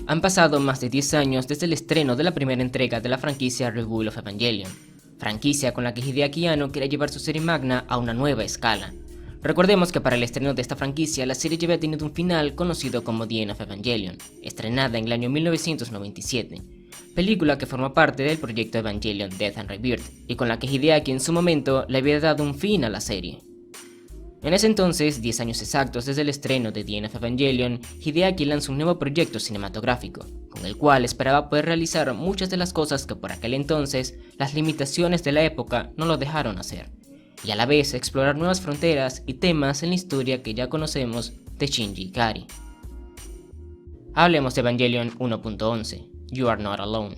Han pasado más de 10 años desde el estreno de la primera entrega de la franquicia Rebuild of Evangelion, franquicia con la que Hideaki Anno quiere llevar su serie magna a una nueva escala. Recordemos que para el estreno de esta franquicia la serie ya había tenido un final conocido como The End of Evangelion, estrenada en el año 1997, película que forma parte del proyecto Evangelion Death and Rebirth, y con la que Hideaki en su momento le había dado un fin a la serie. En ese entonces, 10 años exactos desde el estreno de The End of Evangelion, Hideaki lanzó un nuevo proyecto cinematográfico, con el cual esperaba poder realizar muchas de las cosas que por aquel entonces las limitaciones de la época no lo dejaron hacer, y a la vez explorar nuevas fronteras y temas en la historia que ya conocemos de Shinji Ikari. Hablemos de Evangelion 1.11, You Are Not Alone.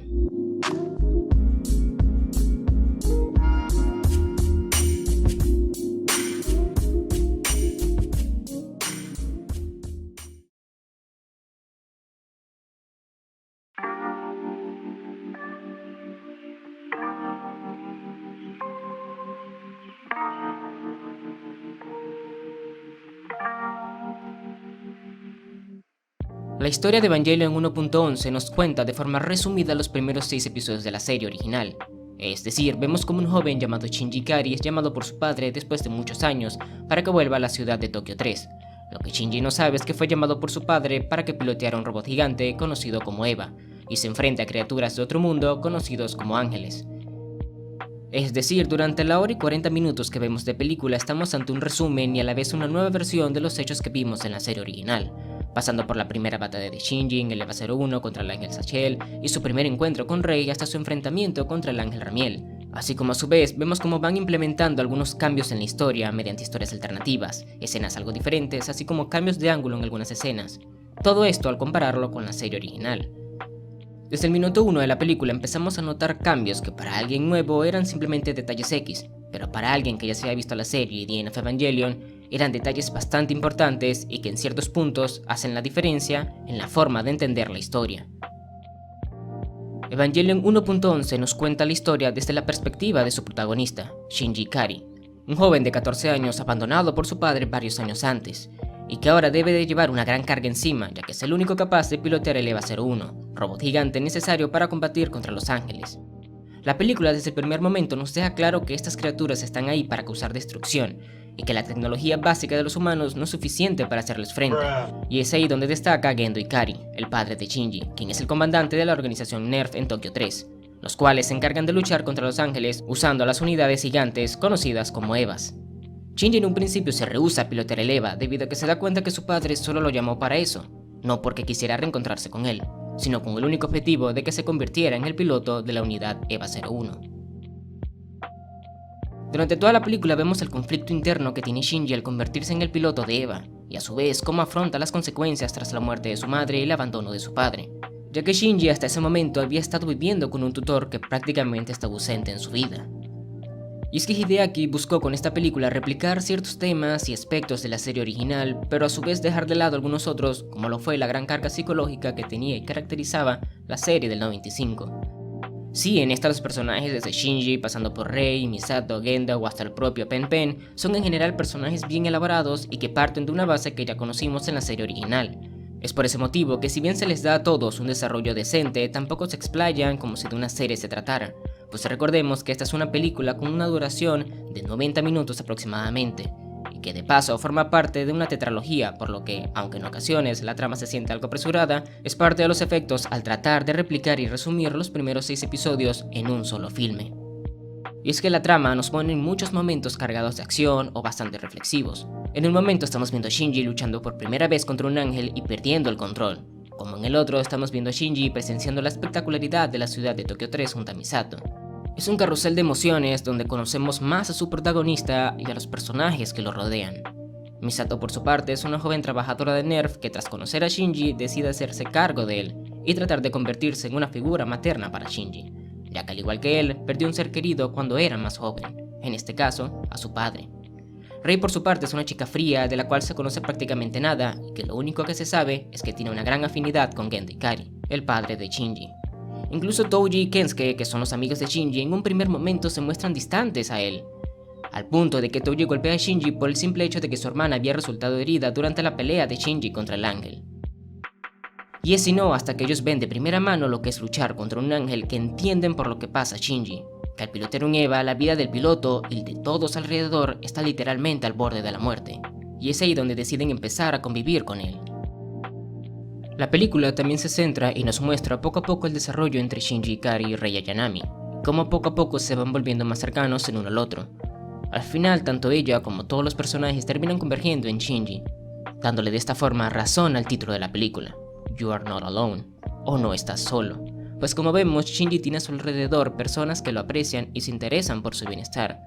La historia de Evangelion 1.11 nos cuenta de forma resumida los primeros 6 episodios de la serie original. Es decir, vemos como un joven llamado Shinji Ikari es llamado por su padre después de muchos años para que vuelva a la ciudad de Tokio 3. Lo que Shinji no sabe es que fue llamado por su padre para que piloteara un robot gigante conocido como Eva, y se enfrenta a criaturas de otro mundo conocidos como ángeles. Es decir, durante la hora y 40 minutos que vemos de película estamos ante un resumen y a la vez una nueva versión de los hechos que vimos en la serie original, pasando por la primera batalla de Shinji en el EVA 01 contra el ángel Zachel y su primer encuentro con Rei hasta su enfrentamiento contra el ángel Ramiel, así como a su vez vemos cómo van implementando algunos cambios en la historia mediante historias alternativas, escenas algo diferentes, así como cambios de ángulo en algunas escenas, todo esto al compararlo con la serie original. Desde el minuto 1 de la película empezamos a notar cambios que para alguien nuevo eran simplemente detalles X, pero para alguien que ya se había visto la serie The End of Evangelion eran detalles bastante importantes y que en ciertos puntos hacen la diferencia en la forma de entender la historia. Evangelion 1.11 nos cuenta la historia desde la perspectiva de su protagonista, Shinji Ikari, un joven de 14 años abandonado por su padre varios años antes, y que ahora debe de llevar una gran carga encima ya que es el único capaz de pilotear el EVA 01, robot gigante necesario para combatir contra los ángeles. La película desde el primer momento nos deja claro que estas criaturas están ahí para causar destrucción, y que la tecnología básica de los humanos no es suficiente para hacerles frente, y es ahí donde destaca Gendo Ikari, el padre de Shinji, quien es el comandante de la organización NERV en Tokio 3, los cuales se encargan de luchar contra los ángeles usando las unidades gigantes conocidas como EVAs. Shinji en un principio se rehúsa a pilotear el EVA debido a que se da cuenta que su padre solo lo llamó para eso, no porque quisiera reencontrarse con él, sino con el único objetivo de que se convirtiera en el piloto de la unidad EVA 01. Durante toda la película vemos el conflicto interno que tiene Shinji al convertirse en el piloto de Eva, y a su vez cómo afronta las consecuencias tras la muerte de su madre y el abandono de su padre, ya que Shinji hasta ese momento había estado viviendo con un tutor que prácticamente estaba ausente en su vida. Y es que Hideaki buscó con esta película replicar ciertos temas y aspectos de la serie original, pero a su vez dejar de lado algunos otros, como lo fue la gran carga psicológica que tenía y caracterizaba la serie del 95. Sí, en esta los personajes desde Shinji, pasando por Rei, Misato, Gendo o hasta el propio Pen Pen, son en general personajes bien elaborados y que parten de una base que ya conocimos en la serie original. Es por ese motivo que si bien se les da a todos un desarrollo decente, tampoco se explayan como si de una serie se tratara, pues recordemos que esta es una película con una duración de 90 minutos aproximadamente, y que de paso forma parte de una tetralogía, por lo que, aunque en ocasiones la trama se siente algo apresurada, es parte de los efectos al tratar de replicar y resumir los primeros 6 episodios en un solo filme. Y es que la trama nos pone en muchos momentos cargados de acción o bastante reflexivos. En un momento estamos viendo a Shinji luchando por primera vez contra un ángel y perdiendo el control, como en el otro estamos viendo a Shinji presenciando la espectacularidad de la ciudad de Tokio 3 junto a Misato. Es un carrusel de emociones donde conocemos más a su protagonista y a los personajes que lo rodean. Misato por su parte es una joven trabajadora de NERV que tras conocer a Shinji decide hacerse cargo de él y tratar de convertirse en una figura materna para Shinji, ya que al igual que él, perdió un ser querido cuando era más joven, en este caso, a su padre. Rei por su parte es una chica fría de la cual se conoce prácticamente nada y que lo único que se sabe es que tiene una gran afinidad con Gendo Ikari, el padre de Shinji. Incluso Touji y Kensuke, que son los amigos de Shinji, en un primer momento se muestran distantes a él, al punto de que Touji golpea a Shinji por el simple hecho de que su hermana había resultado herida durante la pelea de Shinji contra el ángel. Y es no hasta que ellos ven de primera mano lo que es luchar contra un ángel que entienden por lo que pasa a Shinji, que al pilotero en Eva, la vida del piloto y de todos alrededor está literalmente al borde de la muerte, y es ahí donde deciden empezar a convivir con él. La película también se centra y nos muestra poco a poco el desarrollo entre Shinji Ikari y Rei Ayanami, cómo poco a poco se van volviendo más cercanos el uno al otro. Al final, tanto ella como todos los personajes terminan convergiendo en Shinji, dándole de esta forma razón al título de la película, You Are Not Alone, o No Estás Solo, pues como vemos, Shinji tiene a su alrededor personas que lo aprecian y se interesan por su bienestar,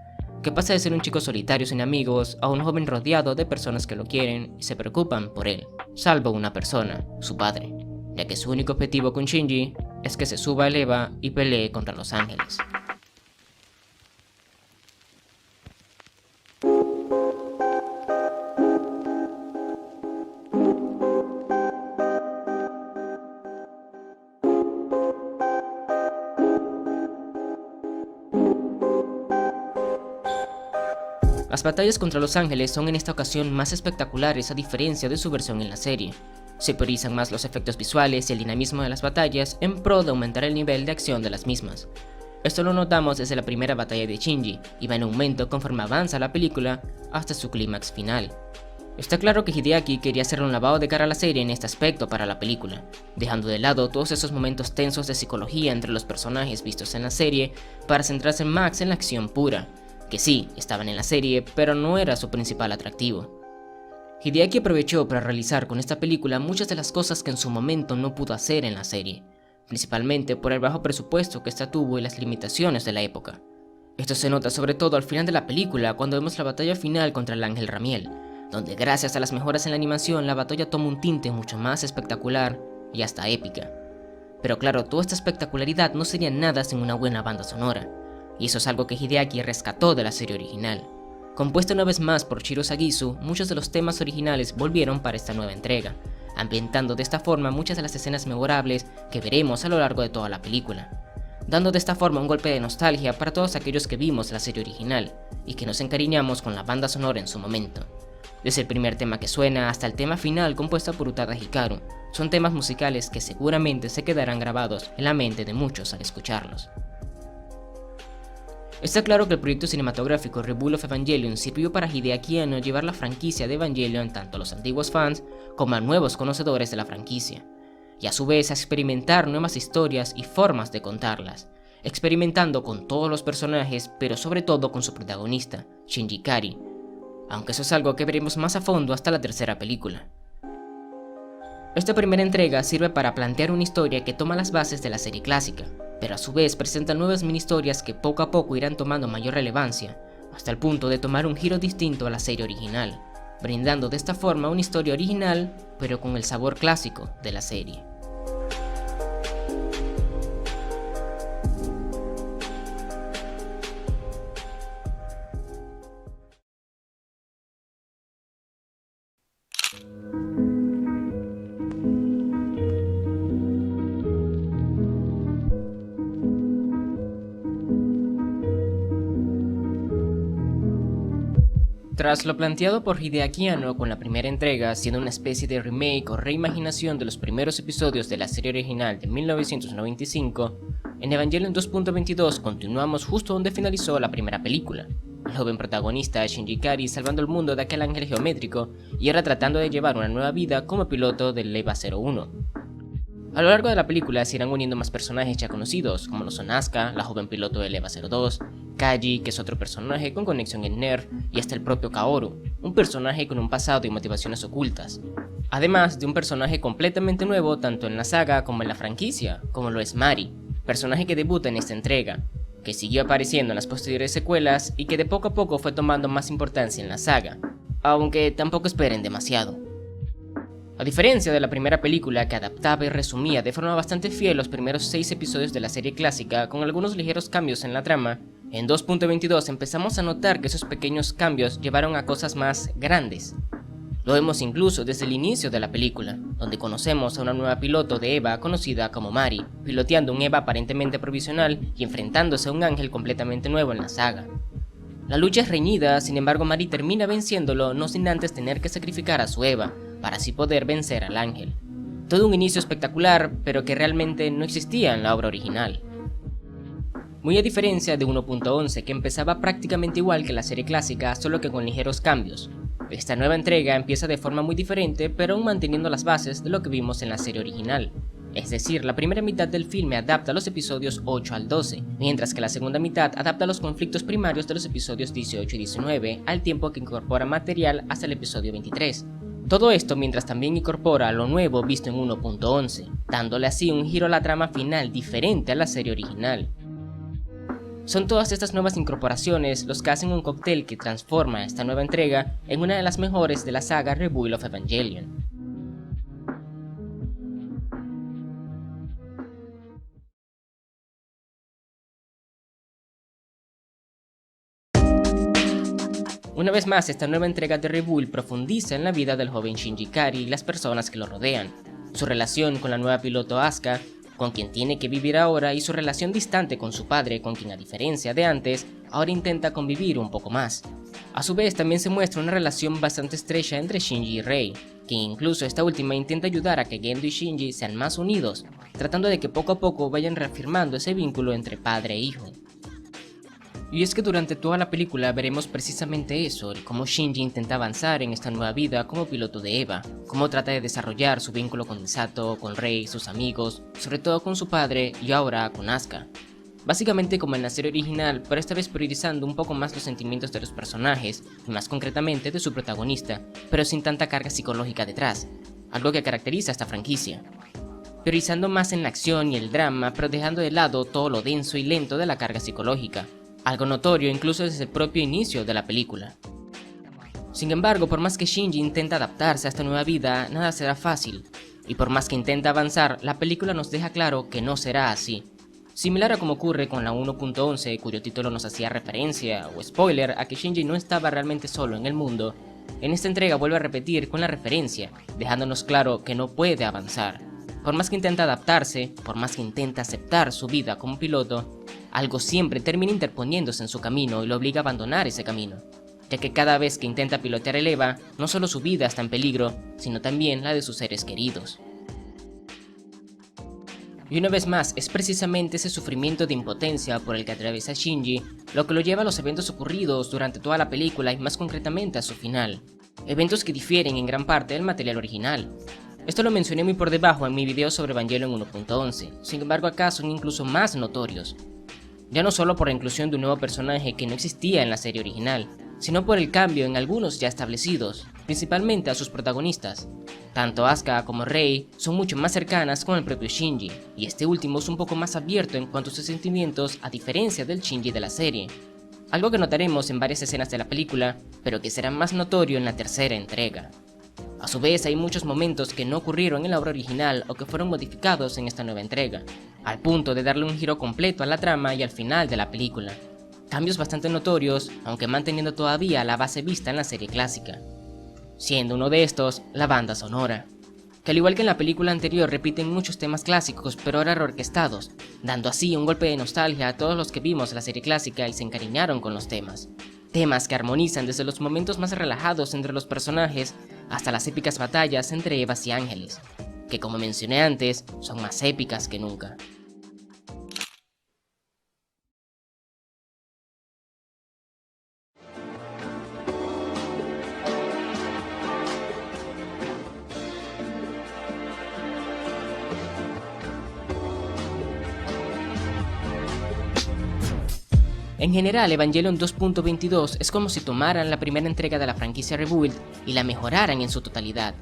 que pasa de ser un chico solitario sin amigos a un joven rodeado de personas que lo quieren y se preocupan por él, salvo una persona, su padre, ya que su único objetivo con Shinji es que se suba al Eva y pelee contra los ángeles. Las batallas contra los ángeles son en esta ocasión más espectaculares a diferencia de su versión en la serie. Se priorizan más los efectos visuales y el dinamismo de las batallas en pro de aumentar el nivel de acción de las mismas. Esto lo notamos desde la primera batalla de Shinji y va en aumento conforme avanza la película hasta su clímax final. Está claro que Hideaki quería hacerle un lavado de cara a la serie en este aspecto para la película, dejando de lado todos esos momentos tensos de psicología entre los personajes vistos en la serie para centrarse más en la acción pura, que sí, estaban en la serie, pero no era su principal atractivo. Hideaki aprovechó para realizar con esta película muchas de las cosas que en su momento no pudo hacer en la serie, principalmente por el bajo presupuesto que esta tuvo y las limitaciones de la época. Esto se nota sobre todo al final de la película cuando vemos la batalla final contra el ángel Ramiel, donde gracias a las mejoras en la animación la batalla toma un tinte mucho más espectacular y hasta épica. Pero claro, toda esta espectacularidad no sería nada sin una buena banda sonora, y eso es algo que Hideaki rescató de la serie original. Compuesta una vez más por Shiro Sagisu, muchos de los temas originales volvieron para esta nueva entrega, ambientando de esta forma muchas de las escenas memorables que veremos a lo largo de toda la película, dando de esta forma un golpe de nostalgia para todos aquellos que vimos la serie original y que nos encariñamos con la banda sonora en su momento. Desde el primer tema que suena hasta el tema final compuesto por Utada Hikaru, son temas musicales que seguramente se quedarán grabados en la mente de muchos al escucharlos. Está claro que el proyecto cinematográfico Rebuild of Evangelion sirvió para Hideaki Anno llevar la franquicia de Evangelion tanto a los antiguos fans como a nuevos conocedores de la franquicia, y a su vez a experimentar nuevas historias y formas de contarlas, experimentando con todos los personajes pero sobre todo con su protagonista, Shinji Ikari, aunque eso es algo que veremos más a fondo hasta la tercera película. Esta primera entrega sirve para plantear una historia que toma las bases de la serie clásica, pero a su vez presenta nuevas mini historias que poco a poco irán tomando mayor relevancia, hasta el punto de tomar un giro distinto a la serie original, brindando de esta forma una historia original, pero con el sabor clásico de la serie. Tras lo planteado por Hideaki Anno con la primera entrega, siendo una especie de remake o reimaginación de los primeros episodios de la serie original de 1995, en Evangelion 2.22 continuamos justo donde finalizó la primera película, el joven protagonista Shinji Ikari salvando el mundo de aquel ángel geométrico y ahora tratando de llevar una nueva vida como piloto del EVA 01. A lo largo de la película se irán uniendo más personajes ya conocidos, como lo son Asuka, la joven piloto del EVA 02, Kaji, que es otro personaje con conexión en NERV, y hasta el propio Kaoru, un personaje con un pasado y motivaciones ocultas. Además de un personaje completamente nuevo tanto en la saga como en la franquicia, como lo es Mari, personaje que debuta en esta entrega, que siguió apareciendo en las posteriores secuelas y que de poco a poco fue tomando más importancia en la saga, aunque tampoco esperen demasiado. A diferencia de la primera película que adaptaba y resumía de forma bastante fiel los primeros 6 episodios de la serie clásica con algunos ligeros cambios en la trama, en 2.22 empezamos a notar que esos pequeños cambios llevaron a cosas más grandes. Lo vemos incluso desde el inicio de la película, donde conocemos a una nueva piloto de EVA conocida como Mari, piloteando un EVA aparentemente provisional y enfrentándose a un ángel completamente nuevo en la saga. La lucha es reñida, sin embargo Mari termina venciéndolo no sin antes tener que sacrificar a su EVA, para así poder vencer al ángel. Todo un inicio espectacular, pero que realmente no existía en la obra original. Muy a diferencia de 1.11, que empezaba prácticamente igual que la serie clásica, solo que con ligeros cambios. Esta nueva entrega empieza de forma muy diferente, pero aún manteniendo las bases de lo que vimos en la serie original. Es decir, la primera mitad del filme adapta los episodios 8 al 12, mientras que la segunda mitad adapta los conflictos primarios de los episodios 18 y 19, al tiempo que incorpora material hasta el episodio 23. Todo esto mientras también incorpora lo nuevo visto en 1.11, dándole así un giro a la trama final diferente a la serie original. Son todas estas nuevas incorporaciones los que hacen un cóctel que transforma esta nueva entrega en una de las mejores de la saga Rebuild of Evangelion. Una vez más, esta nueva entrega de Rebuild profundiza en la vida del joven Shinji Ikari y las personas que lo rodean, su relación con la nueva piloto Asuka, con quien tiene que vivir ahora, y su relación distante con su padre, con quien a diferencia de antes, ahora intenta convivir un poco más. A su vez también se muestra una relación bastante estrecha entre Shinji y Rei, quien incluso esta última intenta ayudar a que Gendo y Shinji sean más unidos, tratando de que poco a poco vayan reafirmando ese vínculo entre padre e hijo. Y es que durante toda la película veremos precisamente eso, el cómo Shinji intenta avanzar en esta nueva vida como piloto de EVA, cómo trata de desarrollar su vínculo con Misato, con Rei, sus amigos, sobre todo con su padre y ahora con Asuka. Básicamente como en la serie original, pero esta vez priorizando un poco más los sentimientos de los personajes, y más concretamente de su protagonista, pero sin tanta carga psicológica detrás, algo que caracteriza a esta franquicia. Priorizando más en la acción y el drama, pero dejando de lado todo lo denso y lento de la carga psicológica, algo notorio incluso desde el propio inicio de la película. Sin embargo, por más que Shinji intenta adaptarse a esta nueva vida, nada será fácil, y por más que intenta avanzar, la película nos deja claro que no será así. Similar a como ocurre con la 1.11, cuyo título nos hacía referencia o spoiler a que Shinji no estaba realmente solo en el mundo, en esta entrega vuelve a repetir con la referencia, dejándonos claro que no puede avanzar. Por más que intenta adaptarse, por más que intenta aceptar su vida como piloto, algo siempre termina interponiéndose en su camino y lo obliga a abandonar ese camino, ya que cada vez que intenta pilotear el EVA, no solo su vida está en peligro, sino también la de sus seres queridos. Y una vez más, es precisamente ese sufrimiento de impotencia por el que atraviesa Shinji lo que lo lleva a los eventos ocurridos durante toda la película y más concretamente a su final, eventos que difieren en gran parte del material original. Esto lo mencioné muy por debajo en mi video sobre Evangelion 1.11, sin embargo acá son incluso más notorios. Ya no solo por la inclusión de un nuevo personaje que no existía en la serie original, sino por el cambio en algunos ya establecidos, principalmente a sus protagonistas. Tanto Asuka como Rei son mucho más cercanas con el propio Shinji, y este último es un poco más abierto en cuanto a sus sentimientos a diferencia del Shinji de la serie, algo que notaremos en varias escenas de la película, pero que será más notorio en la tercera entrega. A su vez hay muchos momentos que no ocurrieron en la obra original o que fueron modificados en esta nueva entrega, al punto de darle un giro completo a la trama y al final de la película. Cambios bastante notorios, aunque manteniendo todavía la base vista en la serie clásica. Siendo uno de estos, la banda sonora, que al igual que en la película anterior repiten muchos temas clásicos pero ahora reorquestados, dando así un golpe de nostalgia a todos los que vimos la serie clásica y se encariñaron con los temas. Temas que armonizan desde los momentos más relajados entre los personajes hasta las épicas batallas entre Evas y ángeles, que como mencioné antes, son más épicas que nunca. En general, Evangelion 2.22 es como si tomaran la primera entrega de la franquicia Rebuild y la mejoraran en su totalidad.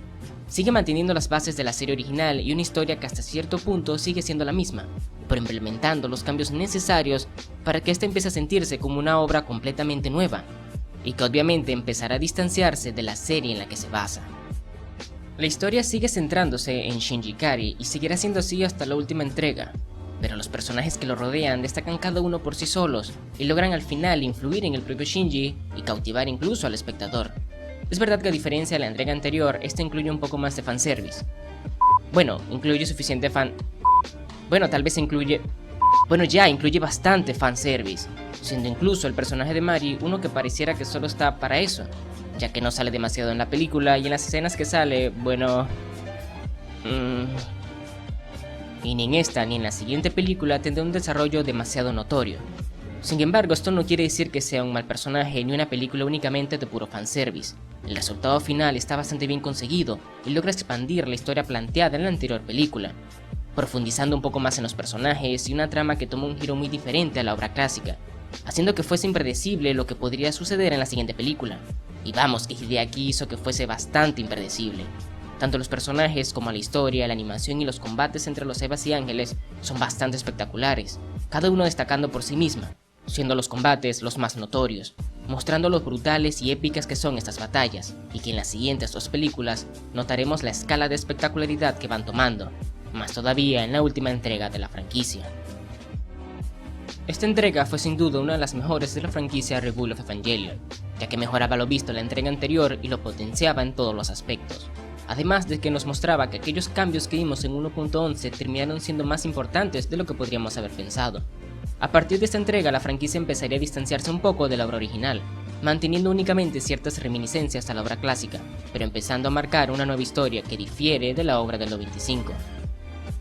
Sigue manteniendo las bases de la serie original y una historia que hasta cierto punto sigue siendo la misma, pero implementando los cambios necesarios para que ésta empiece a sentirse como una obra completamente nueva, y que obviamente empezará a distanciarse de la serie en la que se basa. La historia sigue centrándose en Shinji Ikari y seguirá siendo así hasta la última entrega, pero los personajes que lo rodean destacan cada uno por sí solos y logran al final influir en el propio Shinji y cautivar incluso al espectador. Es verdad que a diferencia de la entrega anterior, esta incluye un poco más de fanservice. Bueno, incluye suficiente Bueno, tal vez incluye... Bueno, ya incluye bastante fanservice, siendo incluso el personaje de Mari uno que pareciera que solo está para eso, ya que no sale demasiado en la película y en las escenas que sale, bueno... Y ni en esta ni en la siguiente película tendrá un desarrollo demasiado notorio. Sin embargo, esto no quiere decir que sea un mal personaje ni una película únicamente de puro fanservice. El resultado final está bastante bien conseguido y logra expandir la historia planteada en la anterior película, profundizando un poco más en los personajes y una trama que toma un giro muy diferente a la obra clásica, haciendo que fuese impredecible lo que podría suceder en la siguiente película. Y vamos, que Hideaki hizo que fuese bastante impredecible. Tanto los personajes como la historia, la animación y los combates entre los Evas y Ángeles son bastante espectaculares, cada uno destacando por sí misma, siendo los combates los más notorios, mostrando lo brutales y épicas que son estas batallas, y que en las siguientes dos películas notaremos la escala de espectacularidad que van tomando, más todavía en la última entrega de la franquicia. Esta entrega fue sin duda una de las mejores de la franquicia Rebuild of Evangelion, ya que mejoraba lo visto en la entrega anterior y lo potenciaba en todos los aspectos. Además de que nos mostraba que aquellos cambios que vimos en 1.11 terminaron siendo más importantes de lo que podríamos haber pensado. A partir de esta entrega la franquicia empezaría a distanciarse un poco de la obra original, manteniendo únicamente ciertas reminiscencias a la obra clásica, pero empezando a marcar una nueva historia que difiere de la obra del 95.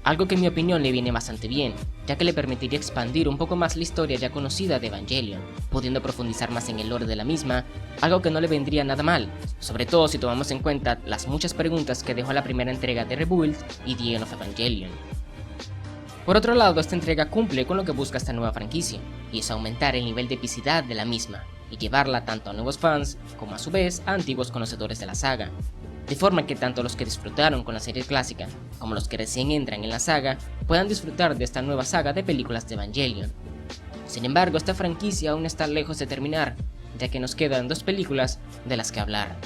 Algo que en mi opinión le viene bastante bien, ya que le permitiría expandir un poco más la historia ya conocida de Evangelion, pudiendo profundizar más en el lore de la misma, algo que no le vendría nada mal, sobre todo si tomamos en cuenta las muchas preguntas que dejó la primera entrega de Rebuild y The End of Evangelion. Por otro lado, esta entrega cumple con lo que busca esta nueva franquicia, y es aumentar el nivel de epicidad de la misma, y llevarla tanto a nuevos fans, como a su vez a antiguos conocedores de la saga, de forma que tanto los que disfrutaron con la serie clásica, como los que recién entran en la saga, puedan disfrutar de esta nueva saga de películas de Evangelion. Sin embargo, esta franquicia aún está lejos de terminar, ya que nos quedan dos películas de las que hablar.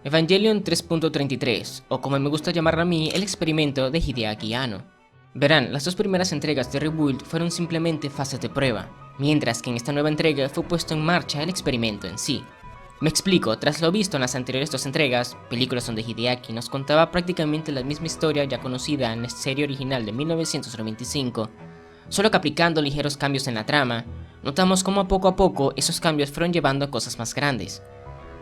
Evangelion 3.33, o como me gusta llamarlo a mí, el experimento de Hideaki Anno. Verán, las dos primeras entregas de Rebuild fueron simplemente fases de prueba, mientras que en esta nueva entrega fue puesto en marcha el experimento en sí. Me explico, tras lo visto en las anteriores dos entregas, películas donde Hideaki nos contaba prácticamente la misma historia ya conocida en la serie original de 1995, solo que aplicando ligeros cambios en la trama, notamos cómo poco a poco esos cambios fueron llevando a cosas más grandes.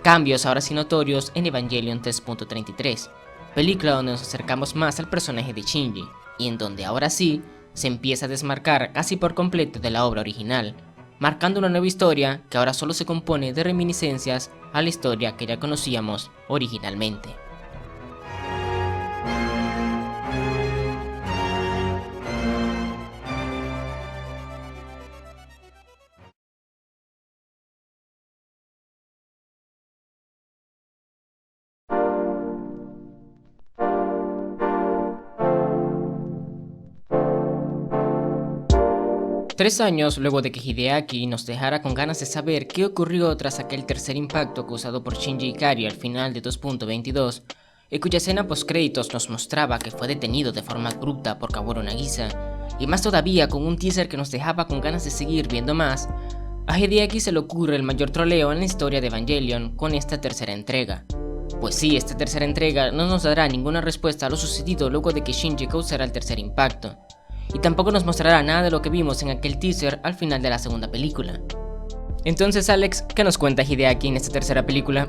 Cambios ahora sí notorios en Evangelion 3.33, película donde nos acercamos más al personaje de Shinji, y en donde ahora sí se empieza a desmarcar casi por completo de la obra original, marcando una nueva historia que ahora solo se compone de reminiscencias a la historia que ya conocíamos originalmente. Tres años luego de que Hideaki nos dejara con ganas de saber qué ocurrió tras aquel tercer impacto causado por Shinji Ikari al final de 2.22, y cuya escena postcréditos nos mostraba que fue detenido de forma abrupta por Kaworu Nagisa, y más todavía con un teaser que nos dejaba con ganas de seguir viendo más, a Hideaki se le ocurre el mayor troleo en la historia de Evangelion con esta tercera entrega. Pues sí, esta tercera entrega no nos dará ninguna respuesta a lo sucedido luego de que Shinji causara el tercer impacto, y tampoco nos mostrará nada de lo que vimos en aquel teaser al final de la segunda película. Entonces Alex, ¿qué nos cuenta Hideaki en esta tercera película?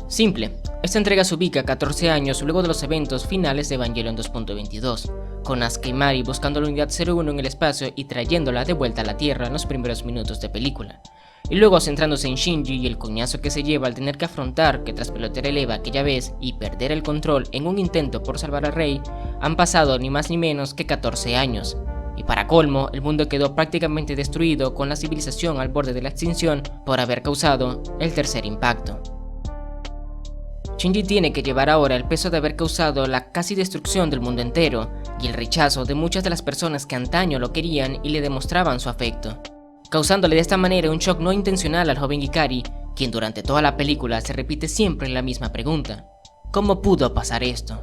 Simple, esta entrega se ubica 14 años luego de los eventos finales de Evangelion 2.22, con Asuka y Mari buscando la unidad 01 en el espacio y trayéndola de vuelta a la Tierra en los primeros minutos de película, y luego centrándose en Shinji y el coñazo que se lleva al tener que afrontar que tras pilotear el EVA aquella vez y perder el control en un intento por salvar a Rey, han pasado ni más ni menos que 14 años. Y para colmo, el mundo quedó prácticamente destruido con la civilización al borde de la extinción por haber causado el tercer impacto. Shinji tiene que llevar ahora el peso de haber causado la casi destrucción del mundo entero y el rechazo de muchas de las personas que antaño lo querían y le demostraban su afecto, causándole de esta manera un shock no intencional al joven Ikari, quien durante toda la película se repite siempre la misma pregunta: ¿cómo pudo pasar esto?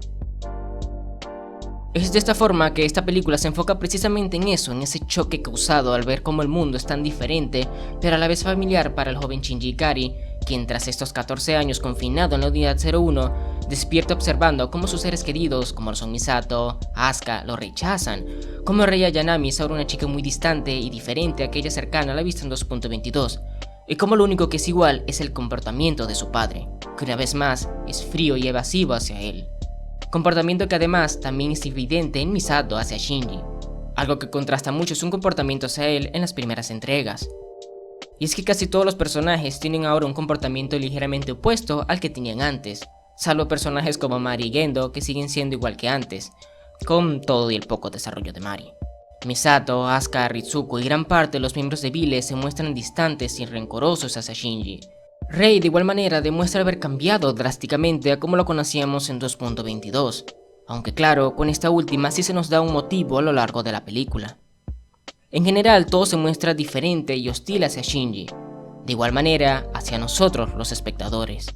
Es de esta forma que esta película se enfoca precisamente en eso, en ese choque causado al ver cómo el mundo es tan diferente, pero a la vez familiar para el joven Shinji Ikari, quien tras estos 14 años confinado en la Unidad 01, despierta observando cómo sus seres queridos, como lo son Misato, Asuka, lo rechazan, como Rei Ayanami es ahora una chica muy distante y diferente a aquella cercana a la vista en 2.22, y como lo único que es igual es el comportamiento de su padre, que una vez más es frío y evasivo hacia él. Comportamiento que además también es evidente en Misato hacia Shinji, algo que contrasta mucho su comportamiento hacia él en las primeras entregas. Y es que casi todos los personajes tienen ahora un comportamiento ligeramente opuesto al que tenían antes, salvo personajes como Mari y Gendo que siguen siendo igual que antes, con todo y el poco desarrollo de Mari. Misato, Asuka, Ritsuko y gran parte de los miembros de Vile se muestran distantes y rencorosos hacia Shinji. Rei de igual manera demuestra haber cambiado drásticamente a como lo conocíamos en 2.22, aunque claro, con esta última sí se nos da un motivo a lo largo de la película. En general todo se muestra diferente y hostil hacia Shinji, de igual manera hacia nosotros los espectadores.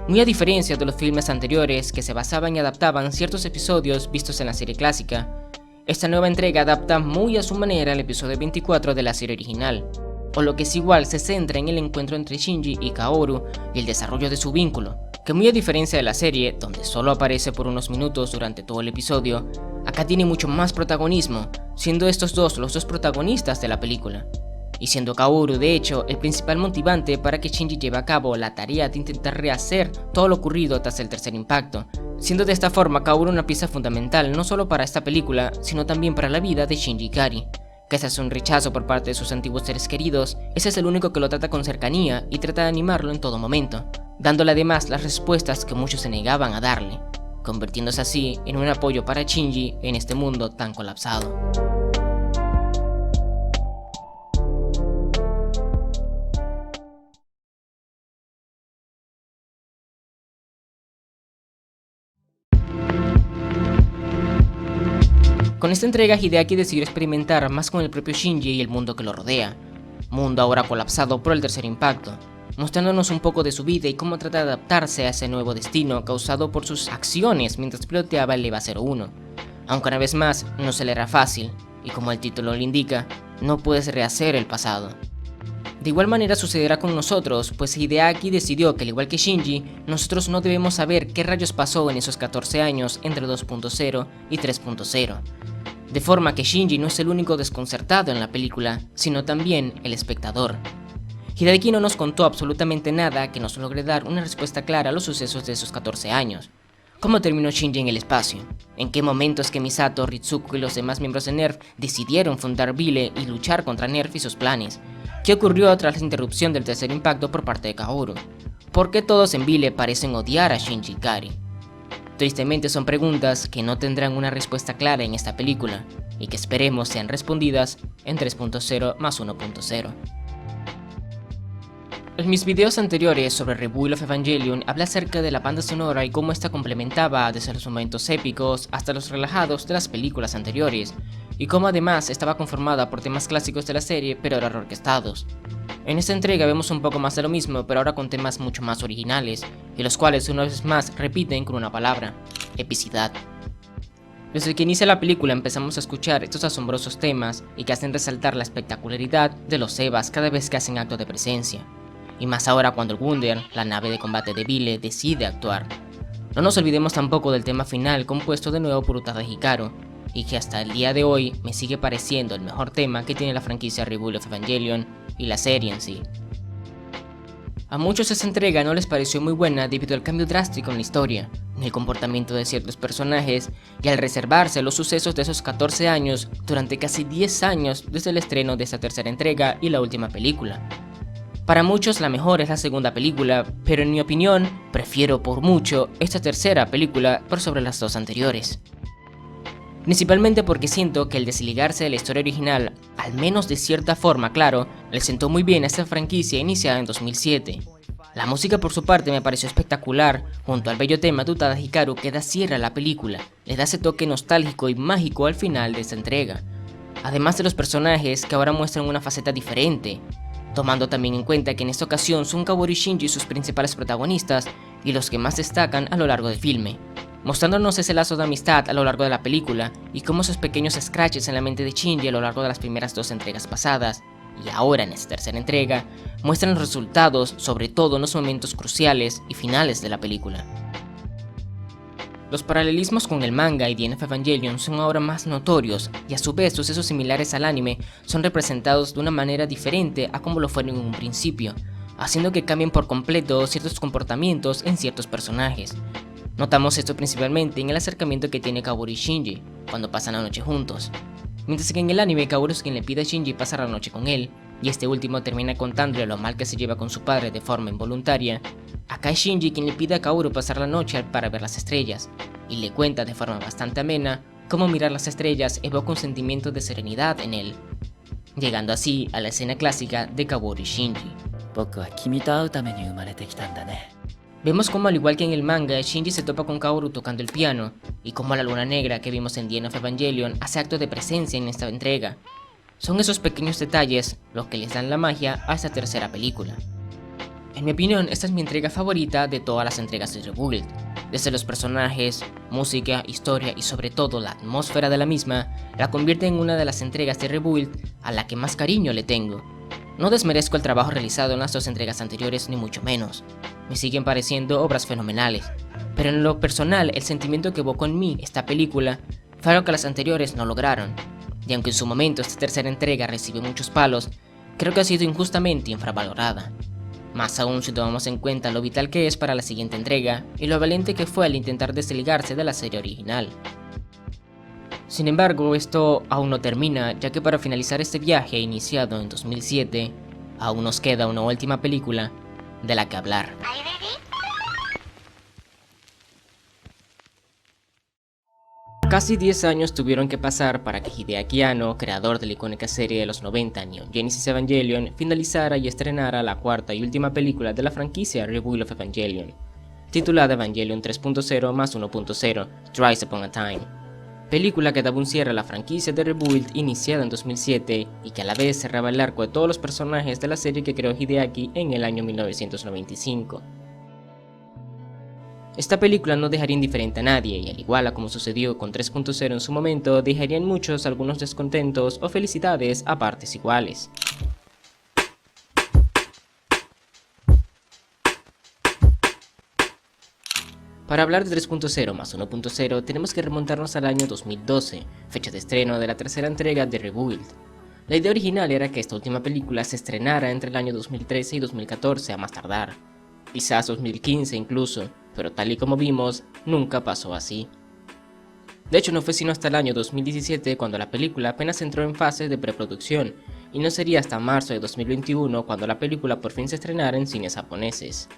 Muy a diferencia de los filmes anteriores que se basaban y adaptaban ciertos episodios vistos en la serie clásica, esta nueva entrega adapta muy a su manera el episodio 24 de la serie original, o lo que es igual se centra en el encuentro entre Shinji y Kaoru y el desarrollo de su vínculo, que muy a diferencia de la serie, donde solo aparece por unos minutos durante todo el episodio, acá tiene mucho más protagonismo, siendo estos dos los dos protagonistas de la película, y siendo Kaoru de hecho el principal motivante para que Shinji lleve a cabo la tarea de intentar rehacer todo lo ocurrido tras el tercer impacto, siendo de esta forma Kaoru una pieza fundamental no solo para esta película, sino también para la vida de Shinji Ikari, que tras un rechazo por parte de sus antiguos seres queridos, ese es el único que lo trata con cercanía y trata de animarlo en todo momento, dándole además las respuestas que muchos se negaban a darle, convirtiéndose así en un apoyo para Shinji en este mundo tan colapsado. Con esta entrega Hideaki decidió experimentar más con el propio Shinji y el mundo que lo rodea, mundo ahora colapsado por el tercer impacto, mostrándonos un poco de su vida y cómo trata de adaptarse a ese nuevo destino causado por sus acciones mientras piloteaba el EVA 01, aunque una vez más no se le era fácil, y como el título lo indica, no puedes rehacer el pasado. De igual manera sucederá con nosotros, pues Hideaki decidió que al igual que Shinji, nosotros no debemos saber qué rayos pasó en esos 14 años entre 2.0 y 3.0. De forma que Shinji no es el único desconcertado en la película, sino también el espectador. Hideaki no nos contó absolutamente nada que nos logre dar una respuesta clara a los sucesos de esos 14 años. ¿Cómo terminó Shinji en el espacio? ¿En qué momento es que Misato, Ritsuko y los demás miembros de NERV decidieron fundar Vile y luchar contra NERV y sus planes? ¿Qué ocurrió tras la interrupción del tercer impacto por parte de Kaoru? ¿Por qué todos en Vile parecen odiar a Shinji Ikari? Tristemente son preguntas que no tendrán una respuesta clara en esta película, y que esperemos sean respondidas en 3.0 más 1.0. En mis videos anteriores sobre Rebuild of Evangelion hablé acerca de la banda sonora y cómo esta complementaba desde los momentos épicos hasta los relajados de las películas anteriores, y cómo además estaba conformada por temas clásicos de la serie pero ahora reorquestados. En esta entrega vemos un poco más de lo mismo, pero ahora con temas mucho más originales, y los cuales una vez más repiten con una palabra: epicidad. Desde que inicia la película empezamos a escuchar estos asombrosos temas y que hacen resaltar la espectacularidad de los Evas cada vez que hacen acto de presencia, y más ahora cuando el Wunder, la nave de combate de Vile, decide actuar. No nos olvidemos tampoco del tema final compuesto de nuevo por Utada Hikaru, y que hasta el día de hoy me sigue pareciendo el mejor tema que tiene la franquicia Rebuild of Evangelion y la serie en sí. A muchos esta entrega no les pareció muy buena debido al cambio drástico en la historia, en el comportamiento de ciertos personajes y al reservarse los sucesos de esos 14 años durante casi 10 años desde el estreno de esta tercera entrega y la última película. Para muchos la mejor es la segunda película, pero en mi opinión prefiero por mucho esta tercera película por sobre las dos anteriores. Principalmente porque siento que el desligarse de la historia original, al menos de cierta forma claro, le sentó muy bien a esta franquicia iniciada en 2007. La música por su parte me pareció espectacular, junto al bello tema de Utada Hikaru que da cierre a la película, le da ese toque nostálgico y mágico al final de esta entrega. Además de los personajes que ahora muestran una faceta diferente, tomando también en cuenta que en esta ocasión son Kaworu y Shinji sus principales protagonistas y los que más destacan a lo largo del filme, mostrándonos ese lazo de amistad a lo largo de la película y cómo esos pequeños scratches en la mente de Shinji a lo largo de las primeras dos entregas pasadas y ahora en esta tercera entrega muestran los resultados, sobre todo en los momentos cruciales y finales de la película. Los paralelismos con el manga y The End of Evangelion son ahora más notorios y a su vez sucesos similares al anime son representados de una manera diferente a como lo fueron en un principio, haciendo que cambien por completo ciertos comportamientos en ciertos personajes. Notamos esto principalmente en el acercamiento que tiene Kaworu y Shinji cuando pasan la noche juntos. Mientras que en el anime Kaworu es quien le pide a Shinji pasar la noche con él, y este último termina contándole lo mal que se lleva con su padre de forma involuntaria, acá es Shinji quien le pide a Kaworu pasar la noche para ver las estrellas, y le cuenta de forma bastante amena cómo mirar las estrellas evoca un sentimiento de serenidad en él, llegando así a la escena clásica de Kaworu y Shinji. Vemos como al igual que en el manga, Shinji se topa con Kaworu tocando el piano, y como la luna negra que vimos en The End of Evangelion hace acto de presencia en esta entrega. Son esos pequeños detalles los que les dan la magia a esta tercera película. En mi opinión, esta es mi entrega favorita de todas las entregas de Rebuild. Desde los personajes, música, historia y sobre todo la atmósfera de la misma, la convierte en una de las entregas de Rebuild a la que más cariño le tengo. No desmerezco el trabajo realizado en las dos entregas anteriores ni mucho menos. Me siguen pareciendo obras fenomenales, pero en lo personal el sentimiento que evocó en mí esta película fue algo que las anteriores no lograron, y aunque en su momento esta tercera entrega recibe muchos palos, creo que ha sido injustamente infravalorada. Más aún si tomamos en cuenta lo vital que es para la siguiente entrega y lo valiente que fue al intentar desligarse de la serie original. Sin embargo, esto aún no termina, ya que para finalizar este viaje iniciado en 2007, aún nos queda una última película de la que hablar. Casi 10 años tuvieron que pasar para que Hideaki Anno, creador de la icónica serie de los 90 Neon Genesis Evangelion, finalizara y estrenara la cuarta y última película de la franquicia Rebuild of Evangelion, titulada Evangelion 3.0 más 1.0, Thrice Upon a Time. Película que daba un cierre a la franquicia de Rebuild iniciada en 2007 y que a la vez cerraba el arco de todos los personajes de la serie que creó Hideaki en el año 1995. Esta película no dejaría indiferente a nadie y al igual a como sucedió con 3.0 en su momento, dejaría en muchos algunos descontentos o felicidades a partes iguales. Para hablar de 3.0 más 1.0 tenemos que remontarnos al año 2012, fecha de estreno de la tercera entrega de Rebuild. La idea original era que esta última película se estrenara entre el año 2013 y 2014 a más tardar, quizás 2015 incluso, pero tal y como vimos, nunca pasó así. De hecho no fue sino hasta el año 2017 cuando la película apenas entró en fase de preproducción, y no sería hasta marzo de 2021 cuando la película por fin se estrenara en cines japoneses.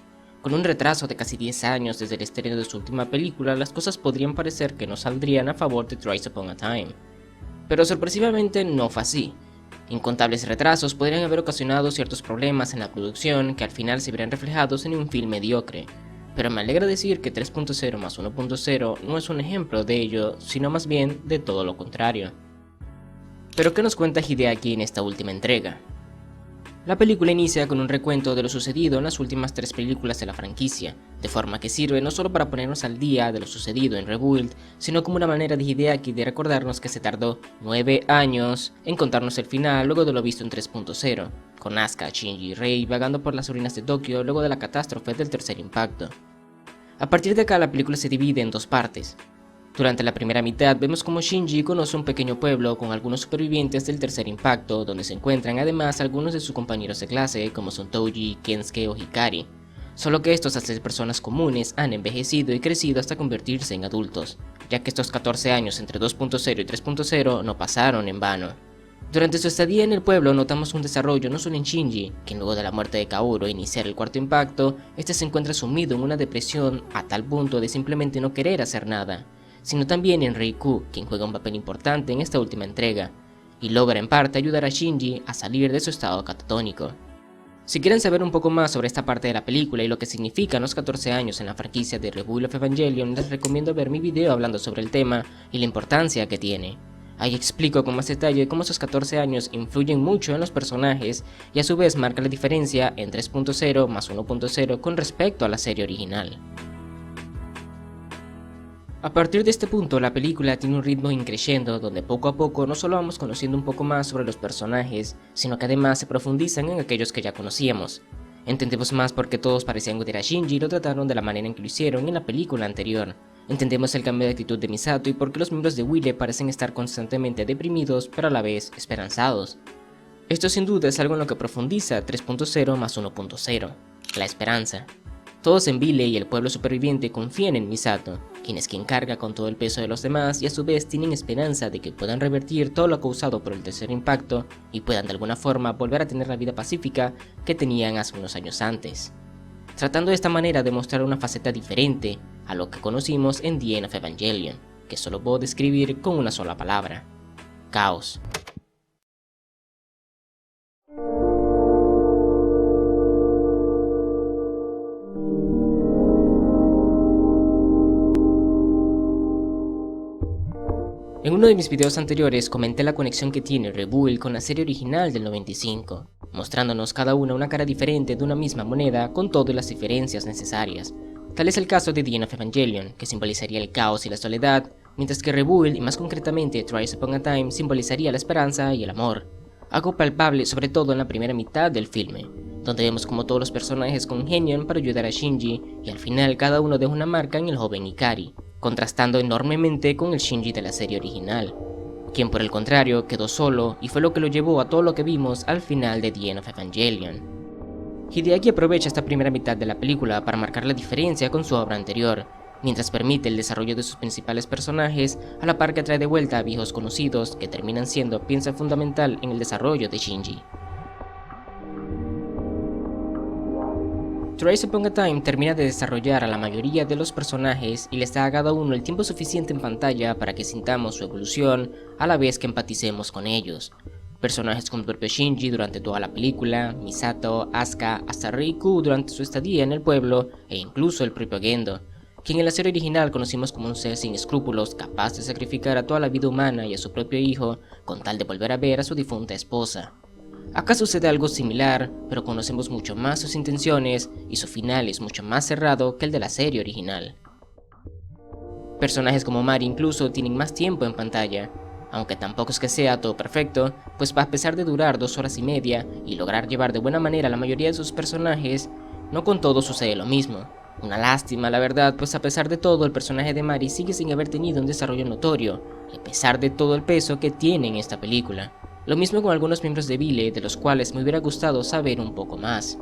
Con un retraso de casi 10 años desde el estreno de su última película, las cosas podrían parecer que no saldrían a favor de Thrice Upon a Time. Pero sorpresivamente no fue así. Incontables retrasos podrían haber ocasionado ciertos problemas en la producción que al final se verían reflejados en un film mediocre. Pero me alegra decir que 3.0 más 1.0 no es un ejemplo de ello, sino más bien de todo lo contrario. Pero ¿qué nos cuenta Hideaki en esta última entrega? La película inicia con un recuento de lo sucedido en las últimas 3 películas de la franquicia, de forma que sirve no solo para ponernos al día de lo sucedido en Rebuild, sino como una manera de Hideaki de recordarnos que se tardó 9 años en contarnos el final luego de lo visto en 3.0, con Asuka, Shinji y Rei vagando por las ruinas de Tokio luego de la catástrofe del tercer impacto. A partir de acá la película se divide en 2 partes. Durante la primera mitad vemos como Shinji conoce un pequeño pueblo con algunos supervivientes del tercer impacto, donde se encuentran además algunos de sus compañeros de clase como son Touji, Kensuke o Hikari, solo que estos al ser personas comunes han envejecido y crecido hasta convertirse en adultos, ya que estos 14 años entre 2.0 y 3.0 no pasaron en vano. Durante su estadía en el pueblo notamos un desarrollo no solo en Shinji, quien luego de la muerte de Kaoru e iniciar el cuarto impacto, este se encuentra sumido en una depresión a tal punto de simplemente no querer hacer nada, sino también en Reiku, quien juega un papel importante en esta última entrega, y logra en parte ayudar a Shinji a salir de su estado catatónico. Si quieren saber un poco más sobre esta parte de la película y lo que significan los 14 años en la franquicia de Rebuild of Evangelion, les recomiendo ver mi video hablando sobre el tema y la importancia que tiene. Ahí explico con más detalle cómo esos 14 años influyen mucho en los personajes y a su vez marca la diferencia en 3.0 más 1.0 con respecto a la serie original. A partir de este punto, la película tiene un ritmo increciendo donde poco a poco no solo vamos conociendo un poco más sobre los personajes, sino que además se profundizan en aquellos que ya conocíamos. Entendemos más por qué todos parecían odiar a Shinji y lo trataron de la manera en que lo hicieron en la película anterior. Entendemos el cambio de actitud de Misato y por qué los miembros de Wille parecen estar constantemente deprimidos pero a la vez esperanzados. Esto sin duda es algo en lo que profundiza 3.0 más 1.0, la esperanza. Todos en Vile y el pueblo superviviente confían en Misato, quien es quien carga con todo el peso de los demás y a su vez tienen esperanza de que puedan revertir todo lo causado por el tercer impacto y puedan de alguna forma volver a tener la vida pacífica que tenían hace unos años antes. Tratando de esta manera de mostrar una faceta diferente a lo que conocimos en The End of Evangelion, que solo puedo describir con una sola palabra: caos. En uno de mis videos anteriores comenté la conexión que tiene Rebuild con la serie original del 95, mostrándonos cada una cara diferente de una misma moneda con todas las diferencias necesarias. Tal es el caso de The End of Evangelion, que simbolizaría el caos y la soledad, mientras que Rebuild, y más concretamente Thrice Upon a Time, simbolizaría la esperanza y el amor. Algo palpable sobre todo en la primera mitad del filme, donde vemos como todos los personajes congenian para ayudar a Shinji y al final cada uno deja una marca en el joven Ikari, contrastando enormemente con el Shinji de la serie original, quien por el contrario quedó solo y fue lo que lo llevó a todo lo que vimos al final de The End of Evangelion. Hideaki aprovecha esta primera mitad de la película para marcar la diferencia con su obra anterior, mientras permite el desarrollo de sus principales personajes a la par que trae de vuelta a viejos conocidos que terminan siendo pieza fundamental en el desarrollo de Shinji. Thrice Upon a Time termina de desarrollar a la mayoría de los personajes y les da a cada uno el tiempo suficiente en pantalla para que sintamos su evolución a la vez que empaticemos con ellos. Personajes como el propio Shinji durante toda la película, Misato, Asuka, hasta Riku durante su estadía en el pueblo e incluso el propio Gendo, quien en la serie original conocimos como un ser sin escrúpulos capaz de sacrificar a toda la vida humana y a su propio hijo con tal de volver a ver a su difunta esposa. Acá sucede algo similar, pero conocemos mucho más sus intenciones y su final es mucho más cerrado que el de la serie original. Personajes como Mari incluso tienen más tiempo en pantalla, aunque tampoco es que sea todo perfecto, pues a pesar de durar 2 horas y media y lograr llevar de buena manera a la mayoría de sus personajes, no con todos sucede lo mismo. Una lástima la verdad, pues a pesar de todo el personaje de Mari sigue sin haber tenido un desarrollo notorio, y a pesar de todo el peso que tiene en esta película. Lo mismo con algunos miembros de Vile, de los cuales me hubiera gustado saber un poco más.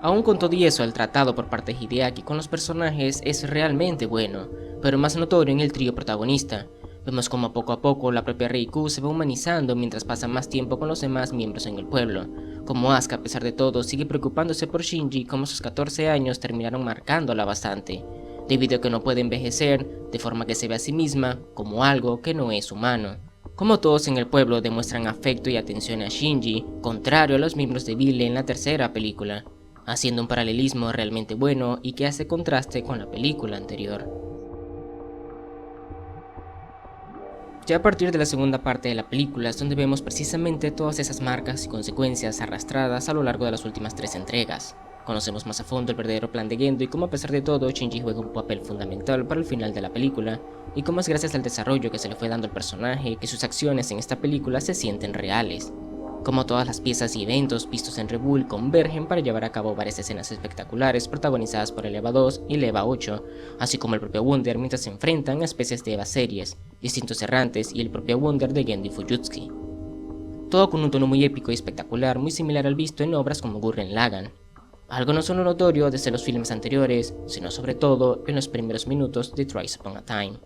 Aún con todo y eso, el tratado por parte de Hideaki con los personajes es realmente bueno, pero más notorio en el trío protagonista. Vemos como poco a poco la propia Riku se va humanizando mientras pasa más tiempo con los demás miembros en el pueblo, como Asuka a pesar de todo sigue preocupándose por Shinji como sus 14 años terminaron marcándola bastante, debido a que no puede envejecer de forma que se ve a sí misma como algo que no es humano. Como todos en el pueblo demuestran afecto y atención a Shinji, contrario a los miembros de Vile en la tercera película, haciendo un paralelismo realmente bueno y que hace contraste con la película anterior. Ya a partir de la segunda parte de la película es donde vemos precisamente todas esas marcas y consecuencias arrastradas a lo largo de las últimas 3 entregas. Conocemos más a fondo el verdadero plan de Gendo y cómo a pesar de todo Shinji juega un papel fundamental para el final de la película, y cómo es gracias al desarrollo que se le fue dando al personaje que sus acciones en esta película se sienten reales. Como todas las piezas y eventos vistos en Rebuild convergen para llevar a cabo varias escenas espectaculares protagonizadas por el EVA 2 y el EVA 8, así como el propio Wunder mientras se enfrentan a especies de EVA series, distintos errantes y el propio Wunder de Gendo y Fuyutsuki. Todo con un tono muy épico y espectacular, muy similar al visto en obras como Gurren Lagann. Algo no solo notorio desde los filmes anteriores, sino sobre todo en los primeros minutos de Thrice Upon a Time.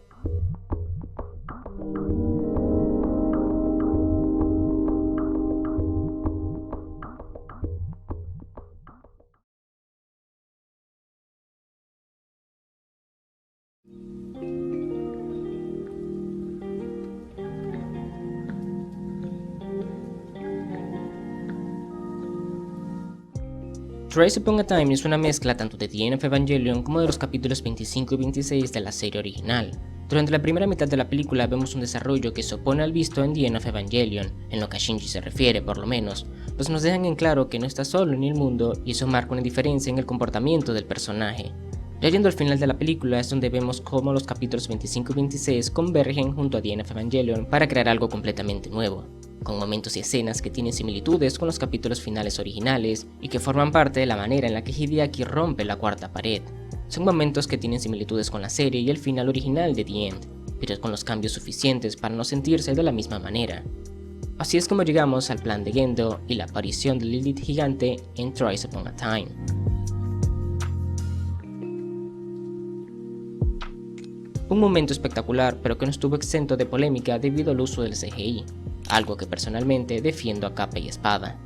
Rise Upon a Time es una mezcla tanto de The End of Evangelion como de los capítulos 25 y 26 de la serie original. Durante la primera mitad de la película vemos un desarrollo que se opone al visto en The End of Evangelion, en lo que a Shinji se refiere por lo menos, pues nos dejan en claro que no está solo en el mundo y eso marca una diferencia en el comportamiento del personaje. Ya yendo al final de la película es donde vemos cómo los capítulos 25 y 26 convergen junto a The End of Evangelion para crear algo completamente nuevo, con momentos y escenas que tienen similitudes con los capítulos finales originales y que forman parte de la manera en la que Hideaki rompe la cuarta pared. Son momentos que tienen similitudes con la serie y el final original de The End, pero con los cambios suficientes para no sentirse de la misma manera. Así es como llegamos al plan de Gendo y la aparición de Lilith gigante en Thrice Upon a Time. Un momento espectacular, pero que no estuvo exento de polémica debido al uso del CGI, algo que personalmente defiendo a capa y espada.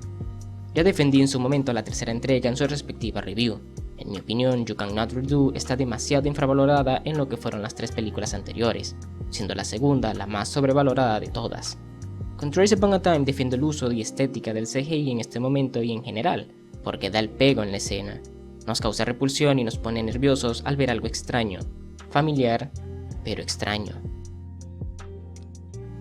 Ya defendí en su momento la tercera entrega en su respectiva review. En mi opinión, You Cannot Redo está demasiado infravalorada en lo que fueron las tres películas anteriores, siendo la segunda la más sobrevalorada de todas. Con Thrice Upon a Time defiendo el uso y estética del CGI en este momento y en general, porque da el pego en la escena. Nos causa repulsión y nos pone nerviosos al ver algo extraño, familiar, pero extraño.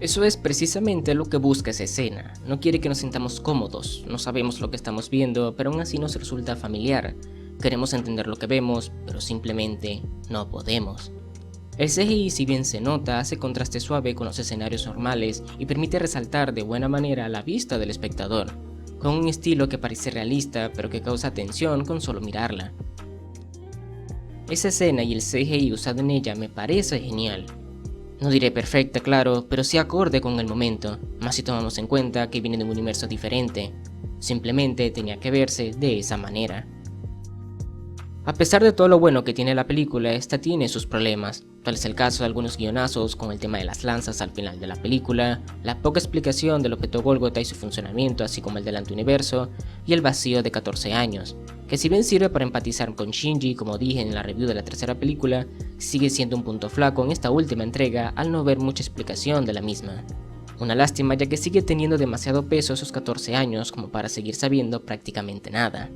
Eso es precisamente lo que busca esa escena, no quiere que nos sintamos cómodos, no sabemos lo que estamos viendo, pero aún así nos resulta familiar. Queremos entender lo que vemos, pero simplemente no podemos. El CGI, si bien se nota, hace contraste suave con los escenarios normales y permite resaltar de buena manera la vista del espectador, con un estilo que parece realista pero que causa tensión con solo mirarla. Esa escena y el CGI usado en ella me parece genial. No diré perfecta, claro, pero sí acorde con el momento, más si tomamos en cuenta que viene de un universo diferente. Simplemente tenía que verse de esa manera. A pesar de todo lo bueno que tiene la película, esta tiene sus problemas, tal es el caso de algunos guionazos con el tema de las lanzas al final de la película, la poca explicación del objeto Gólgota y su funcionamiento, así como el del antiuniverso, y el vacío de 14 años, que si bien sirve para empatizar con Shinji, como dije en la review de la tercera película, sigue siendo un punto flaco en esta última entrega al no ver mucha explicación de la misma. Una lástima, ya que sigue teniendo demasiado peso esos 14 años como para seguir sabiendo prácticamente nada.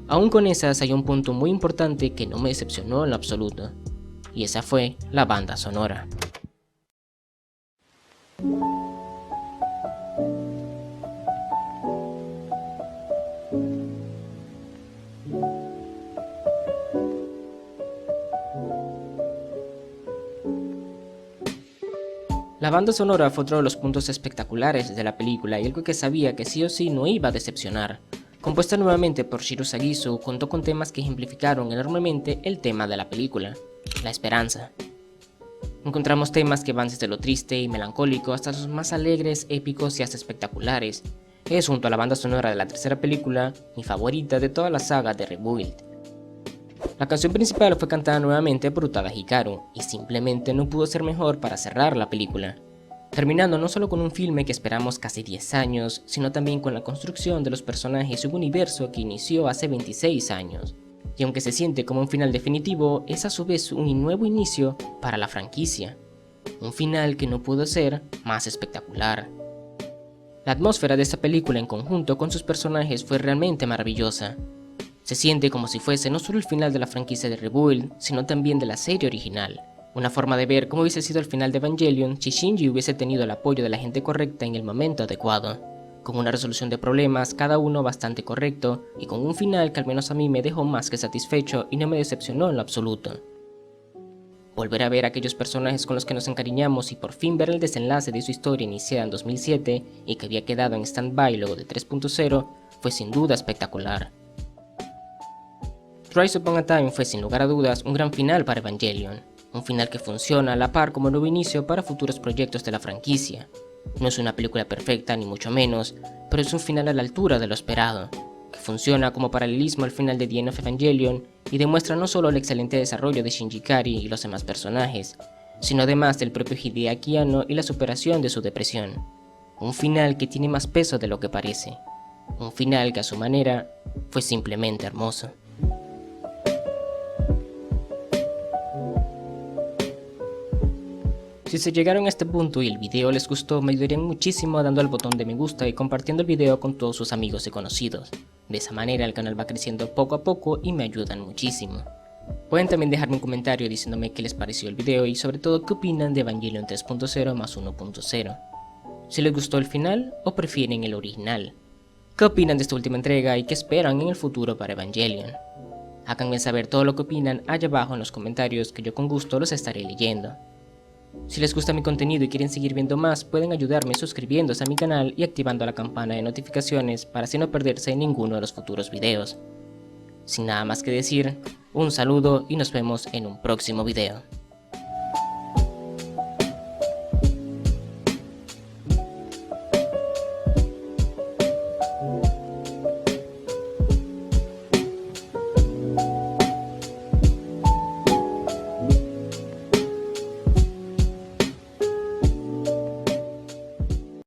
Aún con esas hay un punto muy importante que no me decepcionó en lo absoluto, y esa fue la banda sonora. La banda sonora fue otro de los puntos espectaculares de la película y algo que sabía que sí o sí no iba a decepcionar. Compuesta nuevamente por Shiro Sagisu, contó con temas que ejemplificaron enormemente el tema de la película, la esperanza. Encontramos temas que van desde lo triste y melancólico hasta los más alegres, épicos y hasta espectaculares. Es, junto a la banda sonora de la tercera película, mi favorita de toda la saga de Rebuild. La canción principal fue cantada nuevamente por Utada Hikaru, y simplemente no pudo ser mejor para cerrar la película. Terminando no solo con un filme que esperamos casi 10 años, sino también con la construcción de los personajes y un universo que inició hace 26 años. Y aunque se siente como un final definitivo, es a su vez un nuevo inicio para la franquicia. Un final que no pudo ser más espectacular. La atmósfera de esta película en conjunto con sus personajes fue realmente maravillosa. Se siente como si fuese no solo el final de la franquicia de Rebuild, sino también de la serie original. Una forma de ver cómo hubiese sido el final de Evangelion si Shinji hubiese tenido el apoyo de la gente correcta en el momento adecuado, con una resolución de problemas cada uno bastante correcto y con un final que al menos a mí me dejó más que satisfecho y no me decepcionó en lo absoluto. Volver a ver a aquellos personajes con los que nos encariñamos y por fin ver el desenlace de su historia iniciada en 2007 y que había quedado en stand-by luego de 3.0 fue sin duda espectacular. Thrice Upon a Time fue sin lugar a dudas un gran final para Evangelion. Un final que funciona a la par como nuevo inicio para futuros proyectos de la franquicia. No es una película perfecta ni mucho menos, pero es un final a la altura de lo esperado, que funciona como paralelismo al final de The End of Evangelion y demuestra no solo el excelente desarrollo de Shinji Ikari y los demás personajes, sino además del propio Hideaki Anno y la superación de su depresión. Un final que tiene más peso de lo que parece. Un final que a su manera fue simplemente hermoso. Si se llegaron a este punto y el video les gustó, me ayudarían muchísimo dando al botón de me gusta y compartiendo el video con todos sus amigos y conocidos. De esa manera el canal va creciendo poco a poco y me ayudan muchísimo. Pueden también dejarme un comentario diciéndome qué les pareció el video y sobre todo qué opinan de Evangelion 3.0 más 1.0. Si les gustó el final o prefieren el original. ¿Qué opinan de esta última entrega y qué esperan en el futuro para Evangelion? Háganme saber todo lo que opinan allá abajo en los comentarios, que yo con gusto los estaré leyendo. Si les gusta mi contenido y quieren seguir viendo más, pueden ayudarme suscribiéndose a mi canal y activando la campana de notificaciones para así no perderse ninguno de los futuros videos. Sin nada más que decir, un saludo y nos vemos en un próximo video.